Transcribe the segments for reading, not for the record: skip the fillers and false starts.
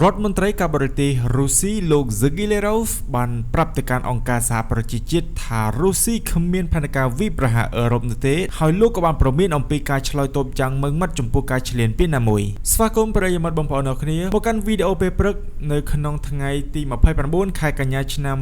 រដ្ឋមន្ត្រីការបរទេសរុស្ស៊ីលោក Zagillerov បានប្រាប់ទៅកាន់អង្គការសហប្រជាជាតិថារុស្ស៊ីគ្មានផែនការវាយប្រហារអឺរ៉ុបនោះទេហើយលោកក៏បានប្រមានអំពីការឆ្លើយតបយ៉ាងម៉ឺងម៉ាត់ចំពោះការឈ្លានពានណាមួយស្វាគមន៍ប្រិយមិត្តបងប្អូនអរគ្នាមកកាន់វីដេអូពេលព្រឹកនៅក្នុងថ្ងៃទី29ខែកញ្ញាឆ្នាំ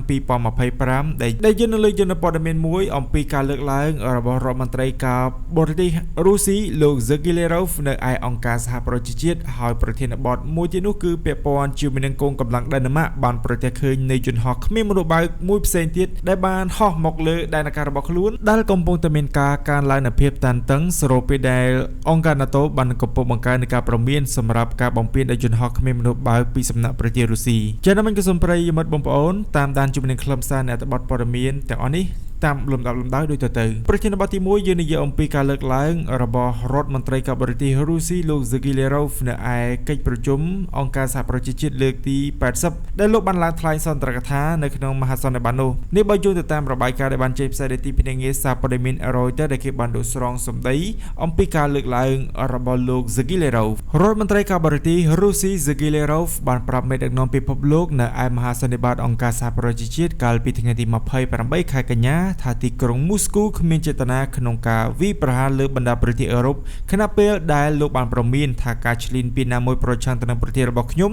2025ដែលយើងនឹងលើកយកព័ត៌មានមួយអំពីការលើកឡើងរបស់រដ្ឋមន្ត្រីការបរទេសរុស្ស៊ីលោក Zagillerov នៅឯអង្គការសហប្រជាជាតិហើយប្រធានបទមួយទៀតនោះគឺពាក់ព័ន្ធជាមួយនឹងកងកម្លាំងដៃណាម៉ាកបានប្រទះឃើញនៃយន្តហោះគ្មានមនុស្សបើកមួយផ្សេងទៀតដែលបានហោះមកលើដែនអាកាសរបស់ខ្លួនដែលកំពុងតែមានការកើនឡើងនៃភាពតានតឹងស្របពេលដែលអង្គការ NATO បានកំពុងបង្កើននៃការប្រមានសម្រាប់ការបំពេញដោយយន្តហោះគ្មានមនុស្សបើកពីសំណាក់ប្រទេសរុស្ស៊ីចា៎ខ្ញុំក៏សូមប្រិយមិត្តបងប្អូនតាមដានជាមួយនឹងខ្លឹមសារនៃអត្ថបទព័ត៌មានទាំងអស់នេះតាមលំដាប់លំដោយដូចទៅប្រធានបទទី1យើងនិយាយអំពីការលើកឡើងរបស់រដ្ឋមន្ត្រីការបរទេសរុស្ស៊ីលោក Zagillerov នៅឯកិច្ចប្រជុំអង្គការសហប្រជាជាតិលើកទី80ដែលលោកបានឡើងថ្លែងសន្ទរកថានៅក្នុងមហាសន្និបាតនោះនេះបើយោងទៅតាមរបាយការណ៍ដែលបានចេញផ្សាយដោយទីភ្នាក់ងារសារព័ត៌មាន Reuters ដែលគេបានដកស្រង់សម្ដីអំពីការលើកឡើងរបស់លោក Zagillerov រដ្ឋមន្ត្រីការបរទេសរុស្ស៊ី Zagillerov បានប្រាប់មេដឹកនាំពិភពលោកនៅឯមហាសន្និបាតអង្គការសហប្រជាជាតិកាលពីថ្ងៃទី28ខែកញ្ញាថាទីក្រុងមូស្គូគ្មានចេតនាក្នុងការវាយប្រហារលើបណ្ដាប្រទេសអឺរ៉ុបខណៈពេលដែលលោកបានប្រមានថាការឈ្លានពានណាមួយប្រឆាំងទៅនឹងប្រទេសរបស់ខ្ញុំ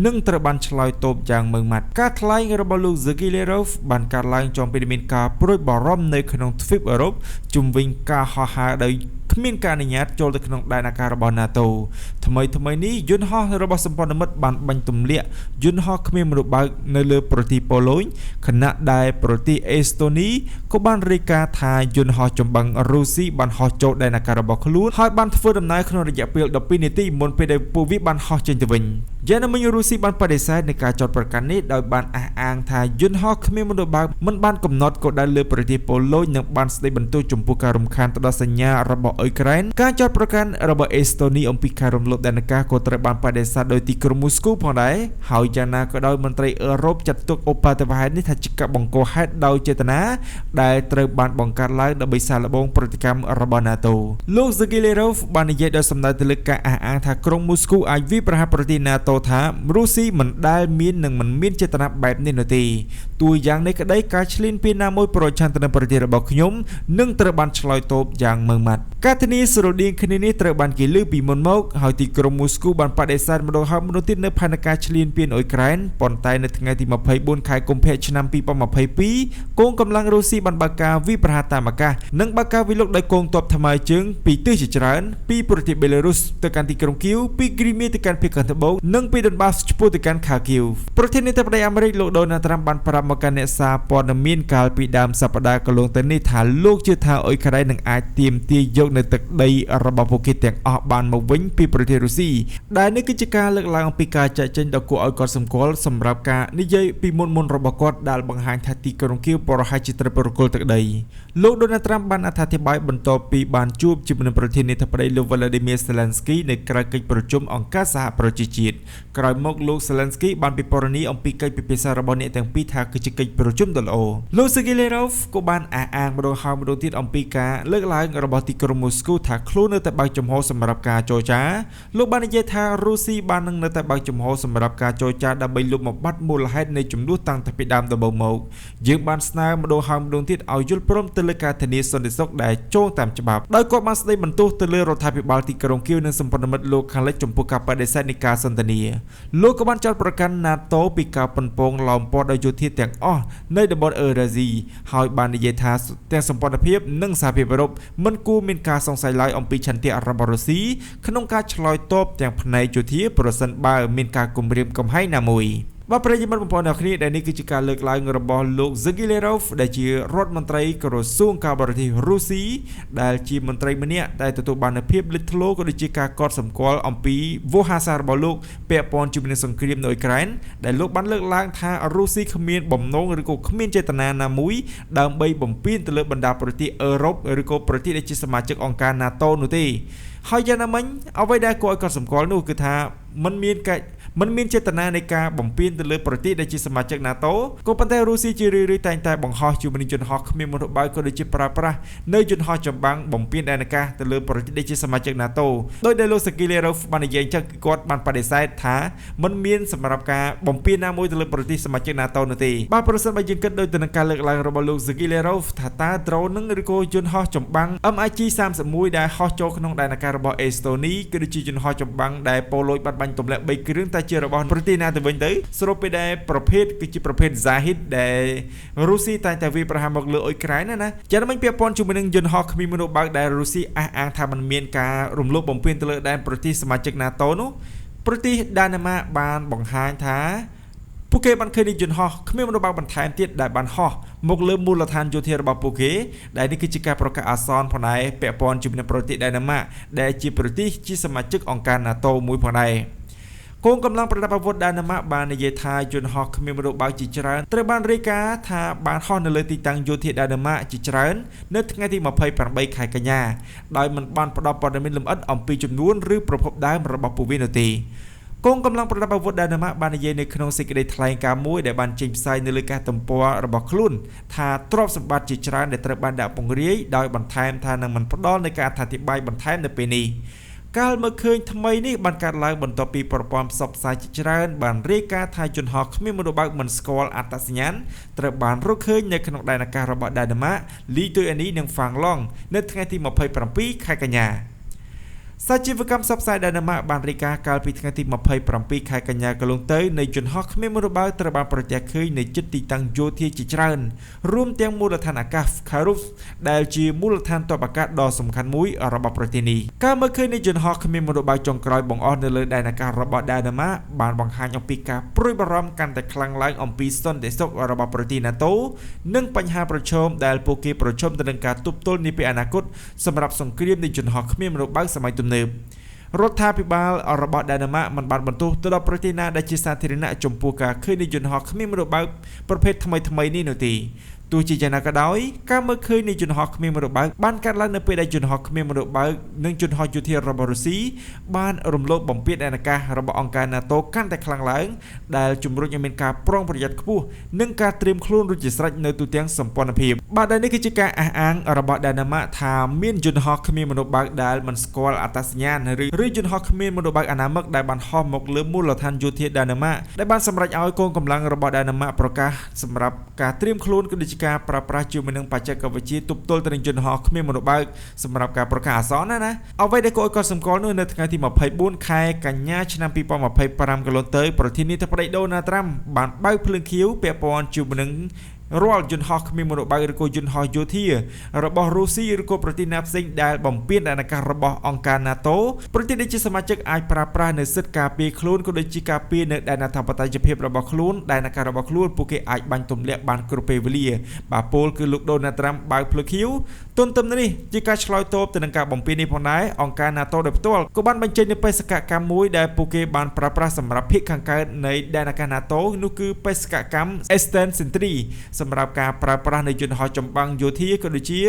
នឹងត្រូវបានឆ្លើយតបយ៉ាងម៉ឺងម៉ាត់ការថ្លែងរបស់លោក Zagillerov បានកើតឡើងចំពេលមានការព្រួយបារម្ភនៅក្នុងទ្វីបអឺរ៉ុបជុំវិញការហោះហើរដោយគ្មានការអនុញ្ញាតចូលទៅក្នុងដែនអាកាសរបស់ NATO ថ្មីនេះយន្តហោះរបស់សម្ព័ន្ធមិត្តបានបាញ់ទម្លាក់យន្តហោះគ្មានមនុស្សបើកនៅលើប្រទេសប៉ូឡូញខណៈដែលប្រទេសអេស្តូនីក៏បានរាយការណ៍ថាយន្តហោះចម្បាំងរុស្ស៊ីបានហោះចូលដែនអាកាសរបស់ខ្លួនហើយបានធ្វើដំណើរក្នុងរយៈពេល12នាទីមុនពេលដែលពួកវាបានហោះចេញទៅវិញយ៉ាងណាមិញរុស្ស៊ីបានបដិសេធនៃការចោទប្រកាន់នេះដោយបានអះអាងថាយន្តហោះគ្មានមនុស្សបើកមិនបានកំណត់គោលដៅលើប្រទេសប៉ូឡូញនិងបានស្ដីបន្ទោសចំពោះការរំខានទៅដល់សញ្ញារបស់អ៊ុយក្រែនការចោទប្រកាន់របស់អេស្តូនីអំពីការរំលោភដែនអាកាសក៏ត្រូវបានបដិសេធដោយទីក្រុងមូស្គូផងដែរហើយយ៉ាងណាក៏ដោយមន្ត្រីអឺរ៉ុបចាត់ទុកឧបទ្ទវហេតុនេះថាជាការបង្កហេតុដោយចេតនាដែលត្រូវបានបង្កើតឡើងដើម្បីសាកល្បងប្រតិកម្មរបស់ NATO លោក Zagillerov បាននិយាយដោយសំដៅទៅលើការអះអាងថាក្រុងមូស្គូអាចវាយប្រហារប្រទេស NATO ថារុស្ស៊ីមិនដែលមាននិងមិនមានចេតនាបែបនេះនោះទេទោះយ៉ាងនេះក្តីការឈ្លានពានណាមួយប្រឆាំងទៅនឹងប្រទេសរបស់ខ្ញុំនឹងត្រូវបានឆ្លើយតបយ៉ាងម៉ឺងម៉ាត់ការធានាស្រដៀងគ្នានេះត្រូវបានគេលើកពីមុនមកហើយទីក្រុងមូស្គូបានបដិសេធម្ដងហើយម្ដងទៀតនៅផែនការឈ្លានពានអ៊ុយក្រែនប៉ុន្តែនៅថ្ងៃទី24ខែកុម្ភៈឆ្នាំ2022កងកម្លាំងរុស្ស៊ីបានបើកការវាយប្រហារតាមអាកាសនិងបើកការវិលុកដោយកងទ័ពថ្មើរជើងពីទិសជាច្រើនពីប្រទេសបេឡារុសទៅកាន់ទីក្រុងគីវពីគ្រីមៀទៅកាន់ភាគខាងត្បូងនិងពីដុនបាសឆ្ពោះទៅកាន់ខាគីវប្រធានាធិបតីអាមេរិកលោកដូណាល់ត្រាំបានប្រាប់មកកាន់អ្នកសារព័ត៌មានកាលពីដើមសប្តាហ៍កន្លងទៅនេះថាលោកជឿថាអ៊ុយក្រែននឹងអាចទាមទារយកនៅទឹកដីរបស់ពួកគេទាំងអស់បានមកវិញពីប្រទេសរុស្ស៊ីដែលនេះគឺជាការលើកឡើងអំពីការចាក់ចេញដ៏គួរឲ្យកត់សម្គាល់សម្រាប់ការនិយាយពីមុនរបស់គាត់ដែលបង្ហាញថាទីក្រុងគីវប្រហែលជាត្រូវប្រគល់ទឹកដីលោកដូណាល់ត្រាំបានអត្ថាធិប្បាយបន្ទាប់ពីបានជួបជាមួយនឹងប្រធានាធិបតីលោក Volodymyr Zelensky នៅក្រៅកិច្ចប្រជុំអង្គការសហប្រជាជាតិក្រោយមកលោក Zelensky បានពិពណ៌នាអំពីកិច្ចពិភាក្សារបស់អ្នកទាំងពីរថាគឺជាកិច្ចប្រជុំដ៏ល្អលោក Zagillerov ក៏បានអះអាងម្ដងហើយម្ដងទៀតអំពីការលើកឡើងរបស់ទីក្រុងមូស្គូថាខ្លួននៅតែបើកចំហសម្រាប់ការចរចាលោកបាននិយាយថារុស្ស៊ីបាននឹងនៅតែបើកចំហសម្រាប់ការចរចាដើម្បីលុបបំបាត់មូលហេតុនៃចំនួនតាំងពីដើមដំបូងមកយើងបានស្នើម្ដងហើយម្ដងទៀតឲ្យយល់ព្រមទៅលើការធានាសន្តិសុខដែលចូលតាមច្បាប់ដោយគាត់បានស្ដីបន្ទោសទៅលើរដ្ឋាភិបាលទីក្រុងគីវនិងសម្ព័ន្ធមិត្តលោកខាងលិចចំពោះការបដិសេធនៃការសន្ទនាលោកក៏បានចោទប្រកាន់ NATO ពីការប៉ុនប៉ងឡោមព័ទ្ធដោយយោធាទាំងអស់នៅតំបន់អឺរ៉ាស៊ីហើយបាននិយាយថាទាំងសម្ព័ន្ធភាពនិងសហភាពអឺរ៉ុបមិនគួរមានការសង្ស័យឡើយអំពីឆន្ទៈរបស់រុស្ស៊ីក្នុងការឆ្លើយតបទាំងផ្នែកយោធាប្រសិនបើមានការគំរាមកំហែងណាមួយបាទប្រិយមិត្តបងប្អូនអ្នកគ្នាដែលនេះគឺជាការលើកឡើងរបស់លោក Zagillerov ដែលជារដ្ឋមន្ត្រីក្រសួងការបរទេសរុស្ស៊ីដែលជាមន្ត្រីម្នាក់ដែលទទួលបាននូវភាពលេចធ្លោក៏ដូចជាការកត់សម្គាល់អំពីវោហារសាររបស់លោកពាក់ព័ន្ធជាមួយនឹងសង្គ្រាមនៅអ៊ុយក្រែនដែលលោកបានលើកឡើងថារុស្ស៊ីគ្មានបំណងឬក៏គ្មានចេតនាណាមួយដើម្បីបំពានទៅលើបណ្ដាប្រទេសអឺរ៉ុបឬក៏ប្រទេសដែលជាសមាជិកអង្គការ NATO នោះទេហើយយ៉ាងណាមិញអ្វីដែលគួរឲ្យកត់សម្គាល់នោះគឺថាมันមាន មិនមានចេតនានៃការបំពេញទៅលើប្រទេសដែលជាសមាជិក NATO ក៏ប៉ុន្តែរុស្ស៊ីជារឿយៗតែងតែបង្ហោះជំនាញយន្តហោះគ្មានមនុษย์បើក៏ដូចជាប្រើប្រាស់នៅយន្តហោះចម្បាំងបំពេញដែនអាកាសទៅលើប្រទេសដែលជាសមាជិក NATO ដោយដែលលោក Skillerov បាននិយាយអញ្ចឹងគាត់បានបដិសេធថាមិនមានសម្រាប់ការបំពេញណាមួយទៅលើប្រទេសសមាជិក NATO នោះទេបាទប្រសិនបើយើងគិតដោយទៅនឹងការលើកឡើងរបស់លោក Skillerov ថាតើ drone នឹងឬក៏យន្តហោះចម្បាំង MiG-31 ដែលហោះចូលក្នុងដែនអាកាសរបស់អេស្តូនីគឺដូចជាយន្តហោះចម្បាំងដែលប៉ូឡូយបាត់បាញ់ទម្លាក់3គ្រឿងតែជារបស់ប្រទេសណាទៅវិញទៅស្របពេលដែលប្រភេទគឺជាប្រភេទ Zahid ដែលរុស្ស៊ីតែងតែវាយប្រហារមកលើអ៊ុយក្រែនណាចា៎មិញពាក់ព័ន្ធជាមួយនឹងយន្តហោះគ្មានមនុษย์បើកដែលរុស្ស៊ីអះអាងថាมันមានការរំលោភបំពានទៅលើដែនប្រទេសសមាជិក NATO នោះប្រទេសដាណឺម៉ាកបានបង្ហាញថាពួកគេបានឃើញយន្តហោះគ្មានមនុษย์បើកបន្ថែមទៀតដែលបានហោះមកលើមូលដ្ឋានយោធារបស់ពួកគេដែលនេះគឺជាការប្រកាសអាសន្នផងដែរពាក់ព័ន្ធជាមួយនឹងប្រទេសដាណឺម៉ាកដែលជាប្រទេសជាសមាជិកអង្គការ NATO មួយផងដែរកងកម្លាំងប្រដាប់អាវុធដាណឺម៉ាកបាននិយាយថាយន្តហោះគ្មានមនុษย์បើកជាច្រើនត្រូវបានរាយការណ៍ថាបានហោះនៅលើទីតាំងយោធាដាណឺម៉ាកជាច្រើននៅថ្ងៃទី28 ខែកញ្ញាដោយមិនបានផ្ដល់ព័ត៌មានលម្អិតអំពីចំនួនឬប្រភពដើមរបស់ពួកវានោះទេកងកម្លាំងប្រដាប់អាវុធដាណឺម៉ាកបាននិយាយនៅក្នុងសេចក្តីថ្លែងការណ៍មួយដែលបានចេញផ្សាយនៅលើការទំព័ររបស់ខ្លួនថាទ្រព្យសម្បត្តិជាច្រើនដែលត្រូវបានដាក់ពង្រាយដោយបន្ថែមថានឹងមិនផ្ដល់នៃការអធិប្បាយបន្ថែមនៅពេលនេះកាលមើលឃើញថ្មីនេះបានកាត់ឡើងបន្ទាប់ពីប្រព័ន្ធផ្សព្វផ្សាយជាច្រើនបានរាយការណ៍ថាយន្តហោះគ្មានមនុษย์បើកមិនស្គាល់អត្តសញ្ញាណត្រូវបានរកឃើញនៅក្នុងដែនអាកាសរបស់ដាណឺម៉ាក Lithuania និង Fanglong នៅថ្ងៃទី27 ខែកញ្ញាសាជីវកម្មផ្សព្វផ្សាយដាណឺម៉ាកបានរាយការណ៍កាលពីថ្ងៃទី27 ខែកញ្ញាកន្លងទៅនៃយន្តហោះគ្មានមនុษย์បើកត្រូវបានប្រទះឃើញនៅជិតទីតាំងយោធាជាច្រើនរួមទាំងមូលដ្ឋានអាកាស Kharkiv ដែលជាមូលដ្ឋានទ័ពអាកាសដ៏សំខាន់មួយរបស់ប្រទេសនេះការមើលឃើញនៃយន្តហោះគ្មានមនុษย์បើកចុងក្រោយបង្អស់នៅលើដែនអាកាសរបស់ដាណឺម៉ាកបានបង្ហាញអំពីការព្រួយបារម្ភកាន់តែខ្លាំងឡើងអំពីសន្តិសុខរបស់ប្រទេស NATO និងបញ្ហាប្រឈមដែលពួកគេប្រឈមទៅនឹងការទប់ទល់នាពេលអនាគតសម្រាប់សង្គ្រាមនៃយន្តហោះគ្មានមនុษย์បើកសម័យទំនើបរដ្ឋាភិបាលរបស់ដាណឺម៉ាកមិនបានបន្ទោសទៅដល់ប្រទេសណាដែលជាសាធារណៈចំពោះការឃើញនៃយន្តហោះគ្មានមនុษย์បើកប្រភេទថ្មីៗនេះនោះទេទោះជាយ៉ាងណាក៏ដោយការមើលឃើញនៃយន្តហោះគ្មានមនុษย์បើកបានកាត់ឡើងនៅពេលដែលយន្តហោះគ្មានមនុษย์បើកនិងយន្តហោះយោធារបស់រុស្ស៊ីបានរំលោភបំពានដែនអាកាសរបស់អង្គការ NATO កាន់តែខ្លាំងឡើងដែលជំរុញឲ្យមានការប្រុងប្រយ័ត្នខ្ពស់និងការត្រៀមខ្លួនរួចជាស្រេចនៅទូទាំងសម្ព័ន្ធភាពបាទដែលនេះគឺជាការអះអាងរបស់ដាណឺម៉ាកថាមានយន្តហោះគ្មានមនុษย์បើកដែលមិនស្គាល់អត្តសញ្ញាណឬយន្តហោះគ្មានមនុษย์បើកអនាមិកដែលបានហោះមកលើមូលដ្ឋានយោធាដាណឺម៉ាកដែលបានសម្រេចឲ្យកងកម្លាំងរបស់ដាណឺម៉ាកប្រកាសសម្រាប់ការត្រៀមខ្លួនគឺដូចជាការប្រើប្រាស់ជាមួយនឹងបច្ចេកវិទ្យាទប់ទល់ទៅនឹងយន្តហោះគ្មានមនុษย์បើកសម្រាប់ការប្រកាសអាសន្នណាអ្វីដែលគួរឲ្យកត់សម្គាល់នោះនៅថ្ងៃទី24 ខែកញ្ញាឆ្នាំ2025កន្លងទៅប្រធានាធិបតីដូណាល់ ត្រាំបានបើកភ្លើងខៀវពាក់ព័ន្ធជាមួយនឹងរាល់យន្តហោះគ្មានមនុษย์បើកឬក៏យន្តហោះយោធារបស់រុស្ស៊ីឬក៏ប្រទេសណាផ្សេងដែលបំពានដែនអាកាសរបស់អង្គការ NATO ប្រទេសដែលជាសមាជិកអាចប្រើប្រាស់នៅសិទ្ធិការពារខ្លួនក៏ដូចជាការពារនៅដែនអធិបតេយ្យភាពរបស់ខ្លួនដែនអាកាសរបស់ខ្លួនពួកគេអាចបាញ់ទម្លាក់បានគ្រប់ពេលវេលាបាទពលគឺលោកដូណាល់ ត្រាំបើកភ្លើងខៀវទន្ទឹមនេះជាការឆ្លើយតបទៅនឹងការបំពាននេះផងដែរអង្គការ NATO ដោយផ្ទាល់ក៏បានបញ្ចេញនូវបេសកកម្មមួយដែលពួកគេបានប្រើប្រាស់សម្រាប់ភាគខាងកើតនៃដែនអាកាស NATO នោះគឺបេសកកម្ម Eastern Sentry សម្រាប់ការប្រើប្រាស់នៃយន្តហោះចម្បាំងយោធាក៏ដូចជា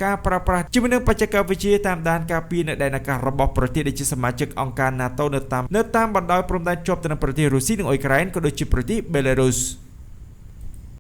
ការប្រើប្រាស់ជាមួយនឹងបច្ចេកវិទ្យាតាមដានការពារនៅដែនអាកាសរបស់ប្រទេសដែលជាសមាជិកអង្គការ NATO នៅតាមបណ្ដោយព្រំដែនជាប់ទៅនឹងប្រទេសរុស្ស៊ីនិងអ៊ុយក្រែនក៏ដូចជាប្រទេសបេឡារុស